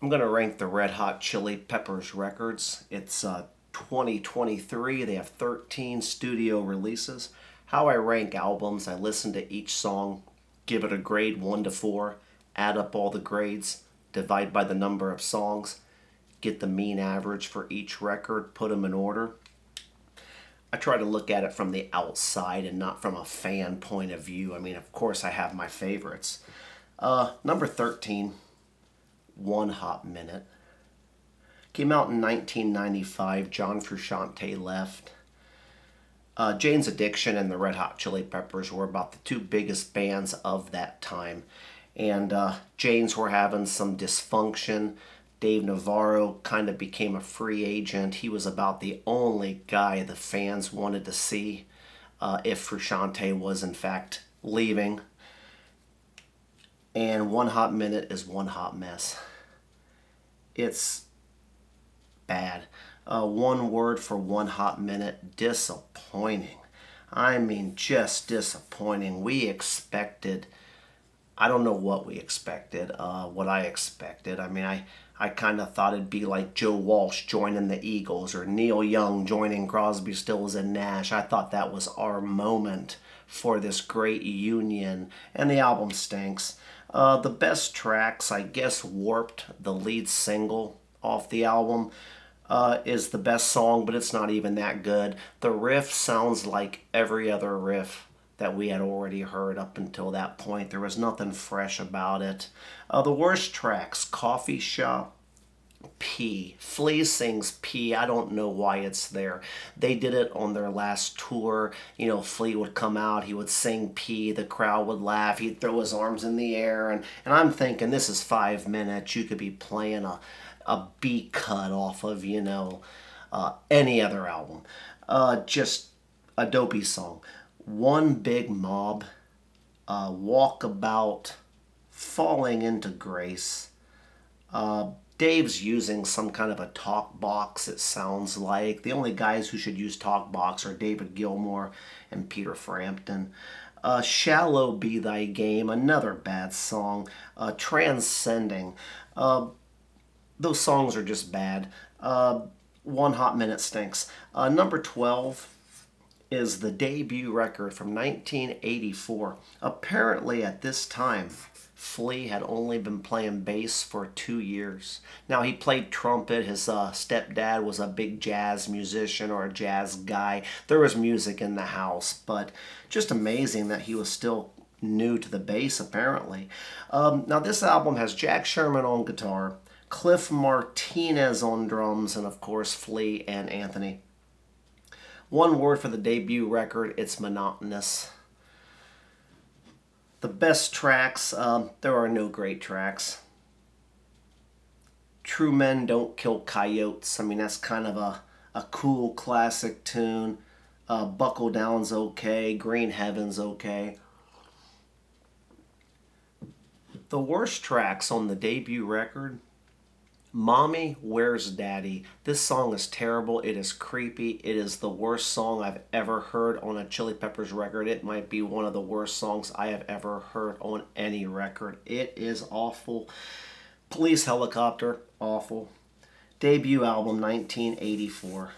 I'm going to rank the Red Hot Chili Peppers records. It's 2023. They have 13 studio releases. How I rank albums, I listen to each song, give it a grade 1 to 4, add up all the grades, divide by the number of songs, get the mean average for each record, put them in order. I try to look at it from the outside and not from a fan point of view. I mean, of course, I have my favorites. Number 13, One Hot Minute. Came out in 1995. John Frusciante left. Jane's Addiction and the Red Hot Chili Peppers were about the two biggest bands of that time. And Jane's were having some dysfunction. Dave Navarro kind of became a free agent. He was about the only guy the fans wanted to see if Frusciante was in fact leaving. And One Hot Minute is one hot mess. It's bad. One word for One Hot Minute: disappointing. I mean, just disappointing. We expected, I don't know what we expected, what I expected. I mean, I kind of thought it'd be like Joe Walsh joining the Eagles or Neil Young joining Crosby, Stills, and Nash. I thought that was our moment for this great union, and the album stinks. The best tracks, I guess Warped, the lead single off the album, is the best song, but it's not even that good. The riff sounds like every other riff that we had already heard up until that point. There was nothing fresh about it. The worst tracks, Coffee Shop, P. Flea sings P. I don't know why it's there. They did it on their last tour. You know, Flea would come out, he would sing P, the crowd would laugh, he'd throw his arms in the air, and I'm thinking, this is 5 minutes. You could be playing a B cut off of, any other album. Just a dopey song. One Big Mob, Walkabout, Falling into Grace. Dave's using some kind of a talk box, it sounds like. The only guys who should use talk box are David Gilmour and Peter Frampton. Shallow Be Thy Game, another bad song. Transcending. Those songs are just bad. One Hot Minute stinks. Number 12 is the debut record from 1984. Apparently at this time, Flea had only been playing bass for 2 years. Now, he played trumpet. His stepdad was a big jazz musician or a jazz guy. There was music in the house, but just amazing that he was still new to the bass, apparently. Now, this album has Jack Sherman on guitar, Cliff Martinez on drums, and of course, Flea and Anthony. One word for the debut record: it's monotonous. The best tracks, there are no great tracks. True Men Don't Kill Coyotes. I mean, that's kind of a cool classic tune. Buckle Down's okay. Green Heaven's okay. The worst tracks on the debut record: Mommy, Where's Daddy? This song is terrible. It is creepy. It is the worst song I've ever heard on a Chili Peppers record. It might be one of the worst songs I have ever heard on any record. It is awful. Police Helicopter, awful. Debut album, 1984.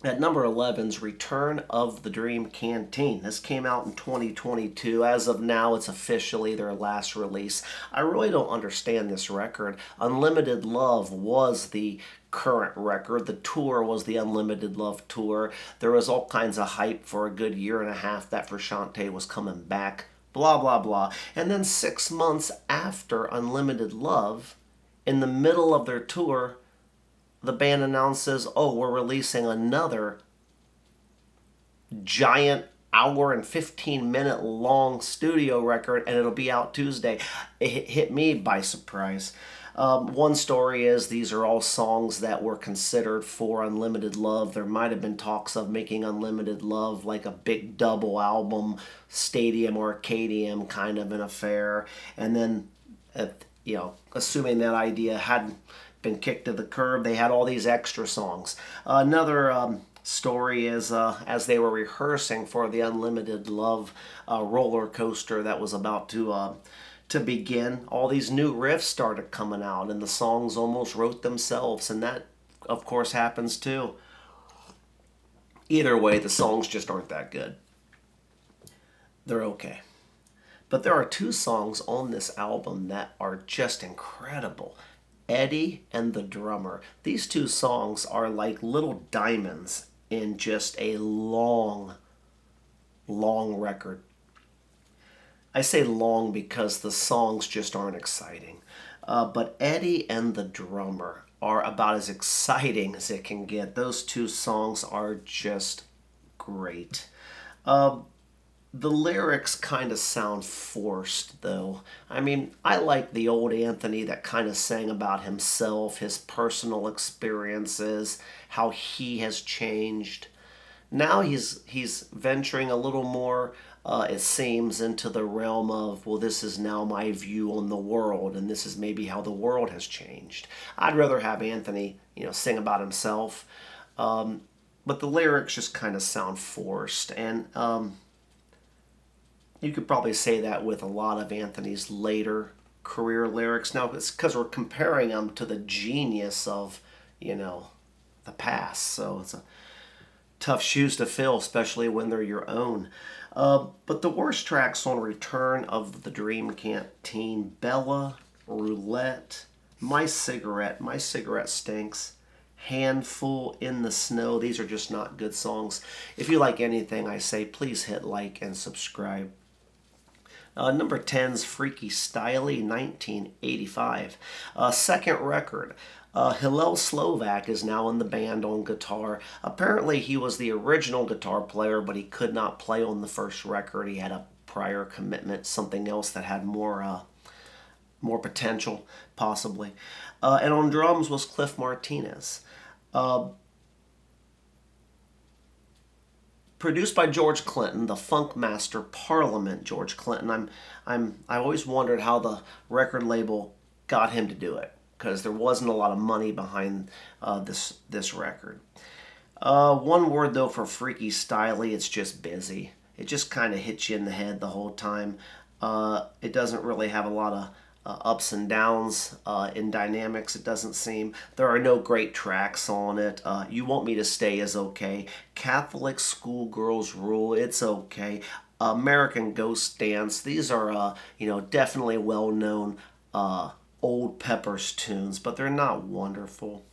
At number 11's Return of the Dream Canteen. This came out in 2022. As of now, it's officially their last release. I really don't understand this record. Unlimited Love was the current record. The tour was the Unlimited Love tour. There was all kinds of hype for a good year and a half that Frusciante was coming back. Blah, blah, blah. And then 6 months after Unlimited Love, in the middle of their tour, the band announces, oh, we're releasing another giant hour and 15-minute long studio record, and it'll be out Tuesday. It hit me by surprise. One story is these are all songs that were considered for Unlimited Love. There might have been talks of making Unlimited Love like a big double album, stadium, Arcadium kind of an affair. And then, assuming that idea hadn't been kicked to the curb, they had all these extra songs. Another story is as they were rehearsing for the Unlimited Love roller coaster that was about to To begin, all these new riffs started coming out, and the songs almost wrote themselves, and that, of course, happens too. Either way, the songs just aren't that good. They're okay. But there are two songs on this album that are just incredible. Eddie and the Drummer. These two songs are like little diamonds in just a long, long record. I say long because the songs just aren't exciting. But Eddie and the Drummer are about as exciting as it can get. Those two songs are just great. The lyrics kind of sound forced, though. I mean, I like the old Anthony that kind of sang about himself, his personal experiences, how he has changed. Now he's venturing a little more, it seems, into the realm of, well, this is now my view on the world, and this is maybe how the world has changed. I'd rather have Anthony, sing about himself, but the lyrics just kind of sound forced, and you could probably say that with a lot of Anthony's later career lyrics. Now, it's because we're comparing them to the genius of, the past. So it's a tough shoes to fill, especially when they're your own. But the worst tracks on Return of the Dream Canteen: Bella, Roulette, My Cigarette Stinks, Handful, In the Snow. These are just not good songs. If you like anything I say, please hit like and subscribe. Number 10's Freaky Styley, 1985. Second record. Hillel Slovak is now in the band on guitar. Apparently he was the original guitar player, but he could not play on the first record. He had a prior commitment, something else that had more potential, possibly. And on drums was Cliff Martinez. Produced by George Clinton, the Funk Master Parliament George Clinton. I always wondered how the record label got him to do it, because there wasn't a lot of money behind this record. One word though for Freaky Styley: it's just busy. It just kind of hits you in the head the whole time. It doesn't really have a lot of ups and downs in dynamics, it doesn't seem. There are no great tracks on it. You Want Me to Stay is okay. Catholic Schoolgirls Rule, it's okay. American Ghost Dance, these are definitely well-known Old Peppers tunes, but they're not wonderful.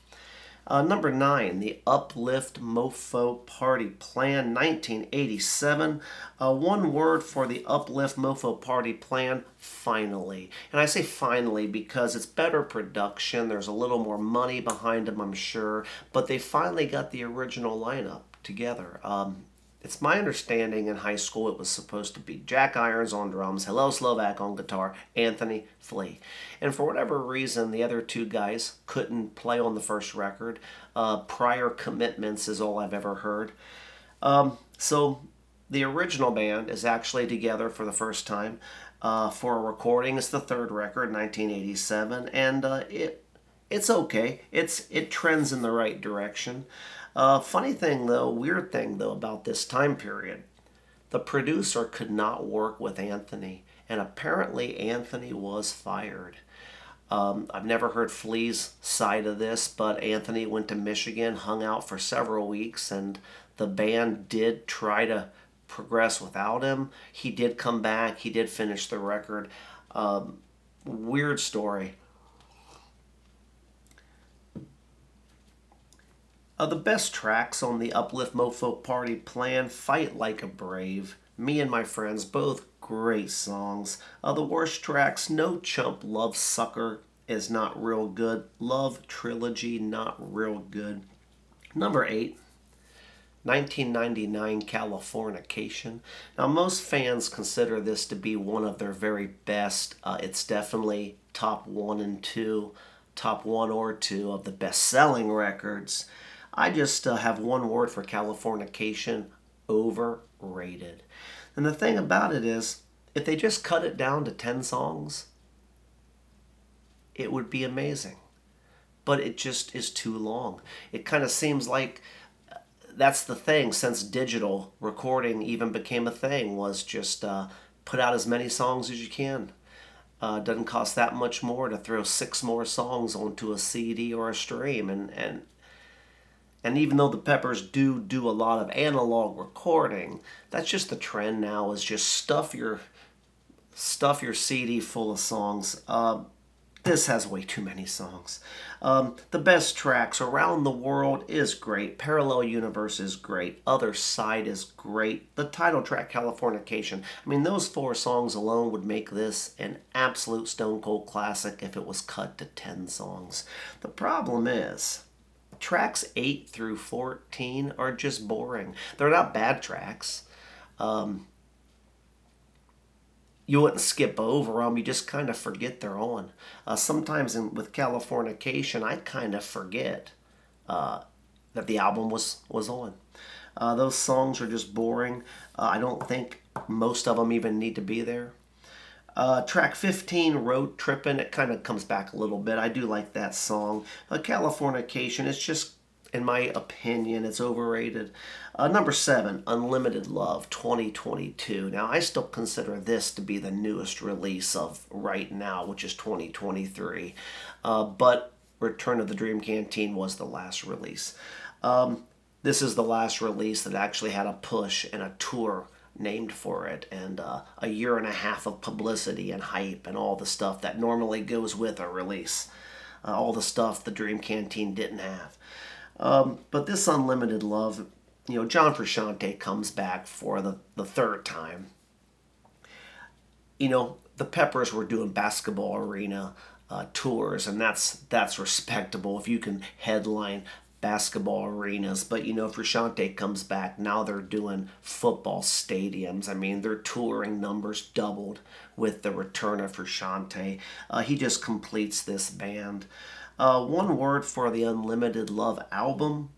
Number 9, The Uplift Mofo Party Plan, 1987. One word for the Uplift Mofo Party Plan: finally. And I say finally because it's better production. There's a little more money behind them, I'm sure. But they finally got the original lineup together. It's my understanding in high school it was supposed to be Jack Irons on drums, Hillel Slovak on guitar, Anthony Flea. And for whatever reason, the other two guys couldn't play on the first record. Prior commitments is all I've ever heard. So the original band is actually together for the first time for a recording. It's the third record, 1987, and it's okay. It trends in the right direction. Funny thing though, weird thing though about this time period, the producer could not work with Anthony, and apparently Anthony was fired. I've never heard Flea's side of this, but Anthony went to Michigan, hung out for several weeks, and the band did try to progress without him. He did come back. He did finish the record. Weird story. The best tracks on the Uplift Mofo Party Plan: Fight Like a Brave, Me and My Friends, both great songs. The worst tracks: No Chump, Love Sucker is not real good. Love Trilogy, not real good. Number 8, 1999 Californication. Now, most fans consider this to be one of their very best. It's definitely top 1 and 2, top 1 or 2 of the best-selling records. I just have one word for Californication: overrated. And the thing about it is, if they just cut it down to 10 songs, it would be amazing. But it just is too long. It kind of seems like that's the thing, since digital recording even became a thing, was just put out as many songs as you can. Doesn't cost that much more to throw 6 more songs onto a CD or a stream, and even though the Peppers do a lot of analog recording, that's just the trend now. Is just stuff your CD full of songs. This has way too many songs. The best tracks, Around the World is great. Parallel Universe is great. Other Side is great. The title track, Californication. I mean, those 4 songs alone would make this an absolute stone cold classic if it was cut to 10 songs. The problem is, tracks 8 through 14 are just boring. They're not bad tracks. You wouldn't skip over them. You just kind of forget they're on. Sometimes with Californication, I kind of forget that the album was on. Those songs are just boring. I don't think most of them even need to be there. Track 15, Road Trippin', it kind of comes back a little bit. I do like that song. Californication, it's just, in my opinion, it's overrated. Number 7, Unlimited Love 2022. Now, I still consider this to be the newest release of right now, which is 2023. But Return of the Dream Canteen was the last release. This is the last release that actually had a push and a tour named for it, and a year and a half of publicity and hype and all the stuff that normally goes with a release. All the stuff the Dream Canteen didn't have. But this Unlimited Love, John Frusciante comes back for the 3rd time. The Peppers were doing basketball arena tours, and that's respectable if you can headline basketball arenas. But Frusciante comes back. Now they're doing football stadiums. I mean, their touring numbers doubled with the return of Frusciante. He just completes this band. One word for the Unlimited Love album,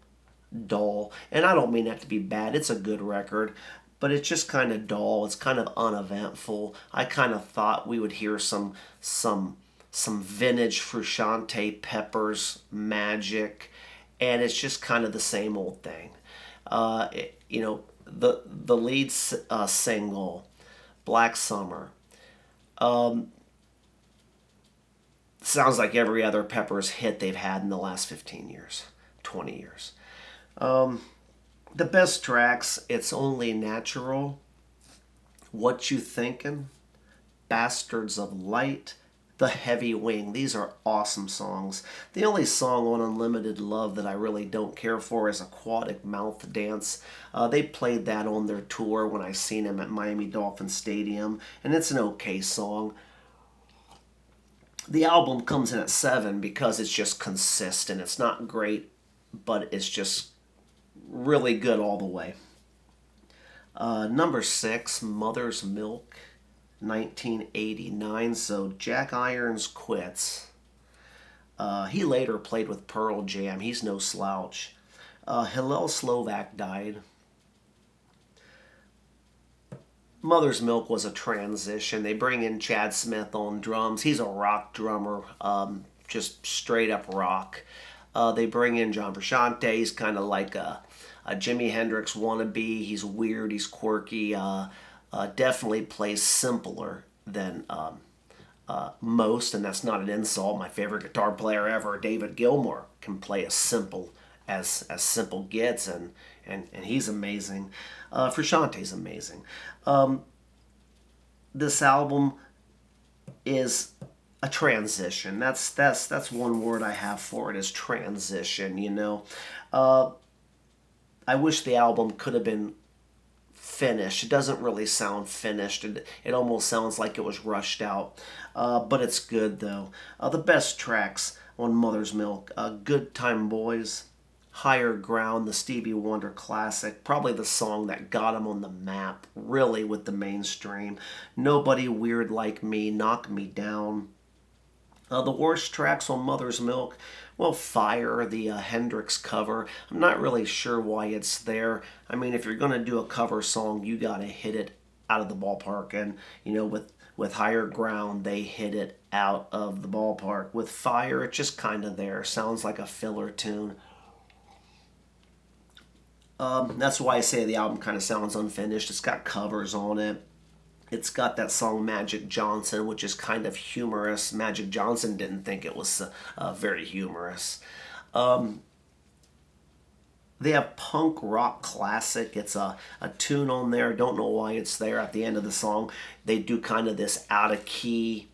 dull. And I don't mean that to be bad. It's a good record, but it's just kind of dull. It's kind of uneventful. I kind of thought we would hear some vintage Frusciante Peppers magic, and it's just kind of the same old thing. The lead single, Black Summer, sounds like every other Peppers hit they've had in the last 15 years, 20 years. The best tracks, It's Only Natural, What You Thinkin', Bastards of Light, The Heavy Wing. These are awesome songs. The only song on Unlimited Love that I really don't care for is Aquatic Mouth Dance. They played that on their tour when I seen them at Miami Dolphin Stadium, and it's an okay song. The album comes in at 7 because it's just consistent. It's not great, but it's just really good all the way. Number 6, Mother's Milk, 1989. So Jack Irons quits. He later played with Pearl Jam. He's no slouch. Hillel Slovak died. Mother's Milk was a transition. They bring in Chad Smith on drums. He's a rock drummer, just straight up rock. They bring in John Frusciante. He's kind of like a Jimi Hendrix wannabe. He's weird. He's quirky. Definitely plays simpler than most, and that's not an insult. My favorite guitar player ever, David Gilmour, can play as simple as simple gets, and he's amazing. Frusciante's amazing. This album is a transition. That's one word I have for it, is transition. I wish the album could have been finished. It doesn't really sound finished. It almost sounds like it was rushed out. But it's good, though. The best tracks on Mother's Milk, Good Time Boys, Higher Ground, the Stevie Wonder classic, probably the song that got him on the map, really, with the mainstream. Nobody Weird Like Me, Knock Me Down. The worst tracks on Mother's Milk, well, Fire, the Hendrix cover. I'm not really sure why it's there. I mean, if you're going to do a cover song, you got to hit it out of the ballpark. And, with Higher Ground, they hit it out of the ballpark. With Fire, it's just kind of there. Sounds like a filler tune. That's why I say the album kind of sounds unfinished. It's got covers on it. It's got that song Magic Johnson, which is kind of humorous. Magic Johnson didn't think it was very humorous. They have Punk Rock Classic. It's a tune on there. Don't know why it's there at the end of the song. They do kind of this out of key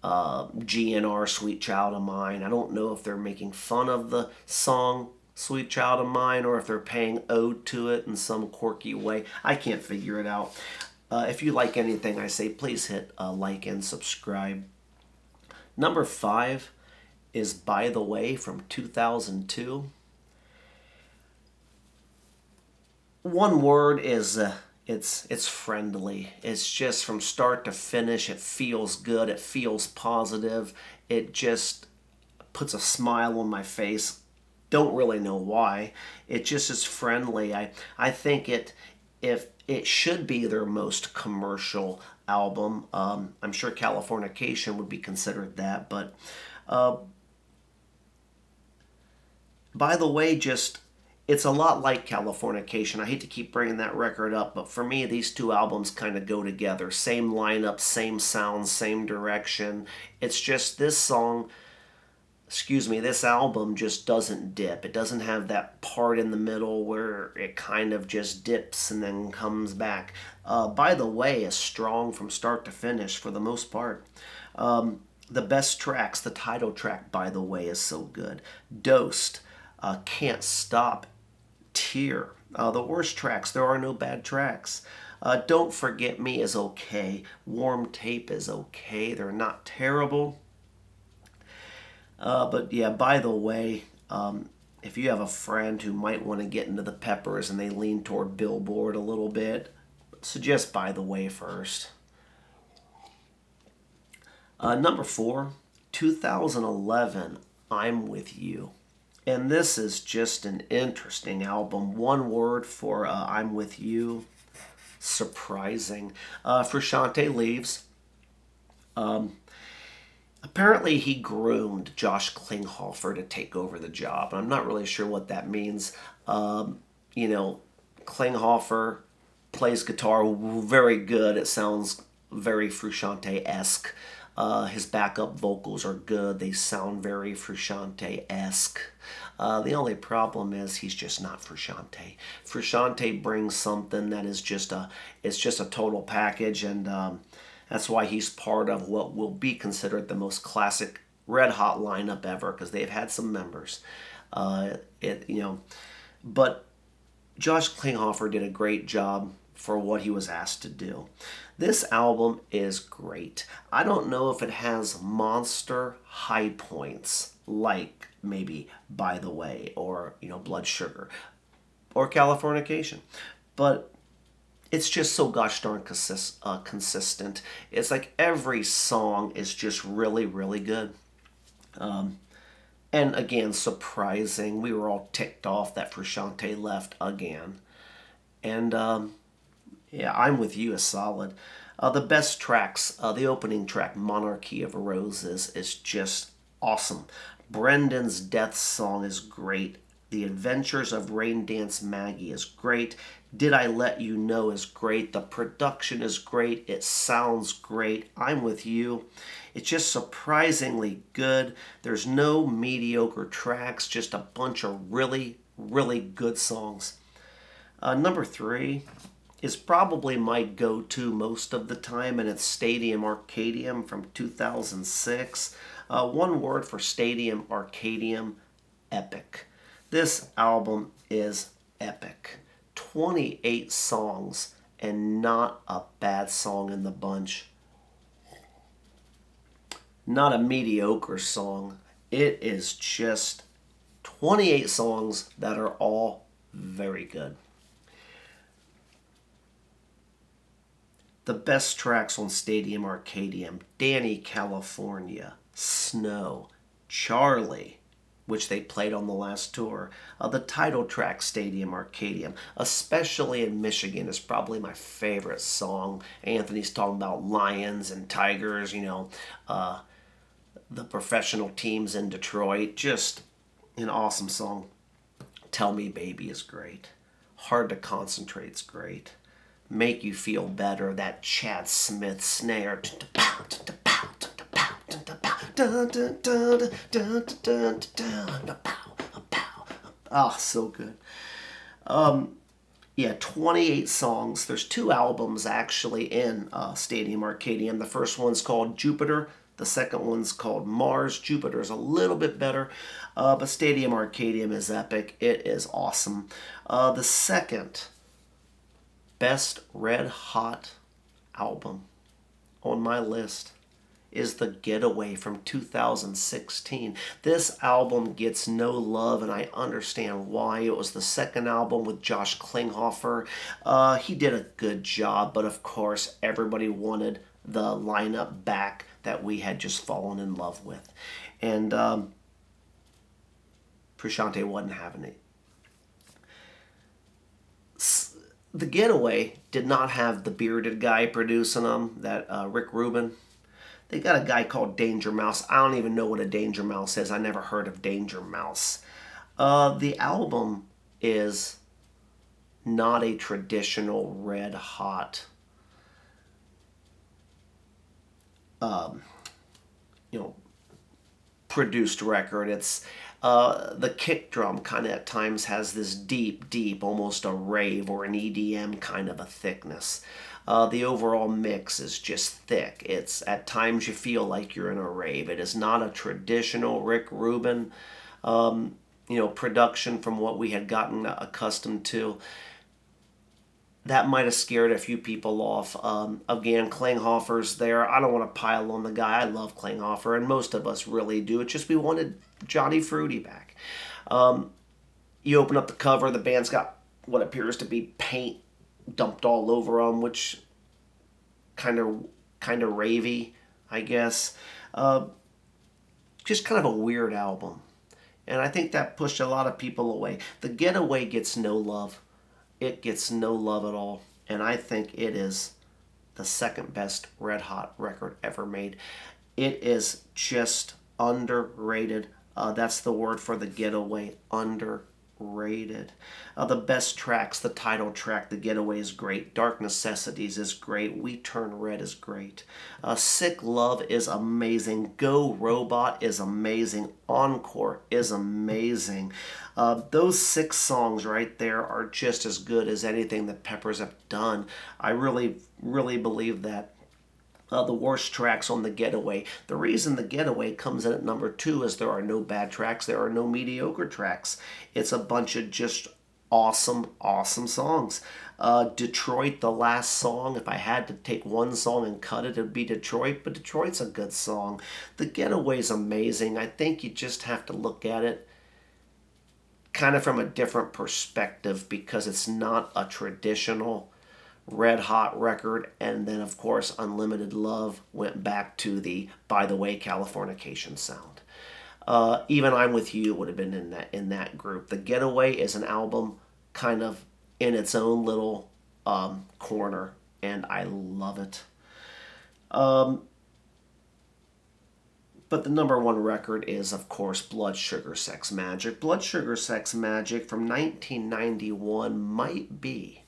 GNR Sweet Child of Mine. I don't know if they're making fun of the song Sweet Child of Mine or if they're paying ode to it in some quirky way. I can't figure it out. If you like anything I say, please hit like and subscribe. Number 5 is By the Way from 2002. One word is it's friendly. It's just from start to finish. It feels good. It feels positive. It just puts a smile on my face. Don't really know why. It just is friendly. I think if it should be their most commercial album. I'm sure Californication would be considered that, but By the Way, just it's a lot like Californication. I hate to keep bringing that record up, but for me, these two albums kind of go together. Same lineup, same sound, same direction. It's just this album just doesn't dip. It doesn't have that part in the middle where it kind of just dips and then comes back. By the Way is strong from start to finish for the most part. The best tracks, the title track, By the Way, is so good. Dosed, Can't Stop, Tear. The worst tracks, there are no bad tracks. Don't Forget Me is okay. Warm Tape is okay. They're not terrible. But yeah, By the Way, if you have a friend who might want to get into the Peppers and they lean toward Billboard a little bit, suggest By the Way first. Number 4, 2011, I'm With You. And this is just an interesting album. One word for I'm With You, surprising. Frusciante leaves. Apparently he groomed Josh Klinghoffer to take over the job. I'm not really sure what that means. Klinghoffer plays guitar very good. It sounds very Frusciante-esque. His backup vocals are good. They sound very Frusciante-esque. The only problem is he's just not Frusciante. Frusciante brings something that is just a total package, and that's why he's part of what will be considered the most classic Red Hot lineup ever, because they've had some members. But Josh Klinghoffer did a great job for what he was asked to do. This album is great. I don't know if it has monster high points like maybe By the Way or Blood Sugar or Californication, but it's just so gosh darn consistent. It's like every song is just really, really good. And again, surprising. We were all ticked off that Frusciante left again. And yeah, I'm With You is solid. The best tracks, the opening track, Monarchy of Roses, is just awesome. Brendan's Death Song is great. The Adventures of Rain Dance Maggie is great. Did I Let You Know is great. The production is great. It sounds great. I'm With You. It's just surprisingly good. There's no mediocre tracks, just a bunch of really, really good songs. Number 3 is probably my go-to most of the time, and it's Stadium Arcadium from 2006. One word for Stadium Arcadium, epic. This album is epic. 28 songs and not a bad song in the bunch. Not a mediocre song. It is just 28 songs that are all very good. The best tracks on Stadium Arcadium: Danny California, Snow, Charlie, which they played on the last tour. The title track, Stadium Arcadium, especially in Michigan, is probably my favorite song. Anthony's talking about lions and tigers, the professional teams in Detroit. Just an awesome song. Tell Me Baby is great. Hard to Concentrate's great. make you feel better. That Chad Smith snare. Ah, so good. Yeah, 28 songs. There's 2 albums actually in Stadium Arcadium. The first one's called Jupiter. The second one's called Mars. Jupiter's a little bit better, but Stadium Arcadium is epic. It is awesome. The second best Red Hot album on my list is the Getaway from 2016. This album gets no love, and I understand why. It was the second album with Josh Klinghoffer. He did a good job, but of course everybody wanted the lineup back that we had just fallen in love with. And Prashante wasn't having it. The Getaway did not have the bearded guy producing them, that Rick Rubin. They got a guy called Danger Mouse. I don't even know what a Danger Mouse is. I never heard of Danger Mouse. The album is not a traditional Red Hot, produced record. It's the kick drum kind of at times has this deep, almost a rave or an EDM kind of a thickness. The overall mix is just thick. It's at times you feel like you're in a rave. It is not a traditional Rick Rubin, production from what we had gotten accustomed to. That might have scared a few people off. Again, Klinghoffer's there. I don't want to pile on the guy. I love Klinghoffer, and most of us really do. It's just we wanted Johnny Fruity back. You open up the cover, the band's got what appears to be paint dumped all over them, which kind of ravey, I guess. Just kind of a weird album. And I think that pushed a lot of people away. The Getaway gets no love. It gets no love at all. And I think it is the second best Red Hot record ever made. It is just underrated. That's the word for the Getaway, underrated. The best tracks, the title track, The Getaway is great. Dark Necessities is great. We Turn Red is great. Sick Love is amazing. Go Robot is amazing. Encore is amazing. Those 6 songs right there are just as good as anything that Peppers have done. I really believe that. The worst tracks on The Getaway. The reason The Getaway comes in at number 2 is there are no bad tracks. There are no mediocre tracks. It's a bunch of just awesome songs. Detroit, the last song. If I had to take one song and cut it, it'd be Detroit. But Detroit's a good song. The Getaway's amazing. I think you just have to look at it kind of from a different perspective because it's not a traditional Red Hot record. And then of course Unlimited Love went back to the, by the way, Californication sound. Even I'm With You would have been in that group. The Getaway is an album kind of in its own little corner, and I love it. But the number 1 record is, of course, Blood Sugar Sex Magik. Blood Sugar Sex Magik from 1991 might be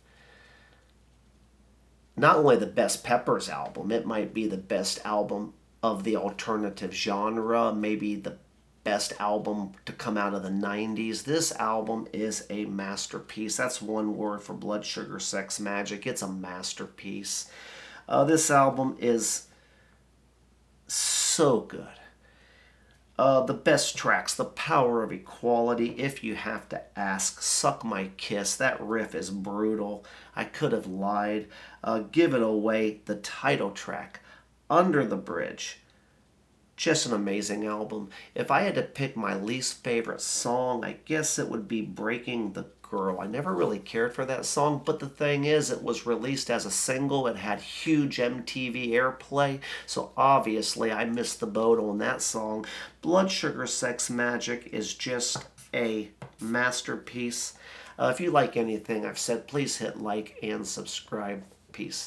not only the best Peppers album, it might be the best album of the alternative genre, maybe the best album to come out of the 90s. This album is a masterpiece. That's one word for Blood Sugar Sex Magik. It's a masterpiece. This album is so good. The best tracks, The Power of Equality, If You Have to Ask, Suck My Kiss. That riff is brutal. I Could Have Lied. Give It Away, the title track, Under the Bridge. Just an amazing album. If I had to pick my least favorite song, I guess it would be Breaking the Girl. I never really cared for that song, but the thing is, it was released as a single. It had huge MTV airplay, so obviously I missed the boat on that song. Blood Sugar Sex Magik is just a masterpiece. If you like anything I've said, please hit like and subscribe. Peace.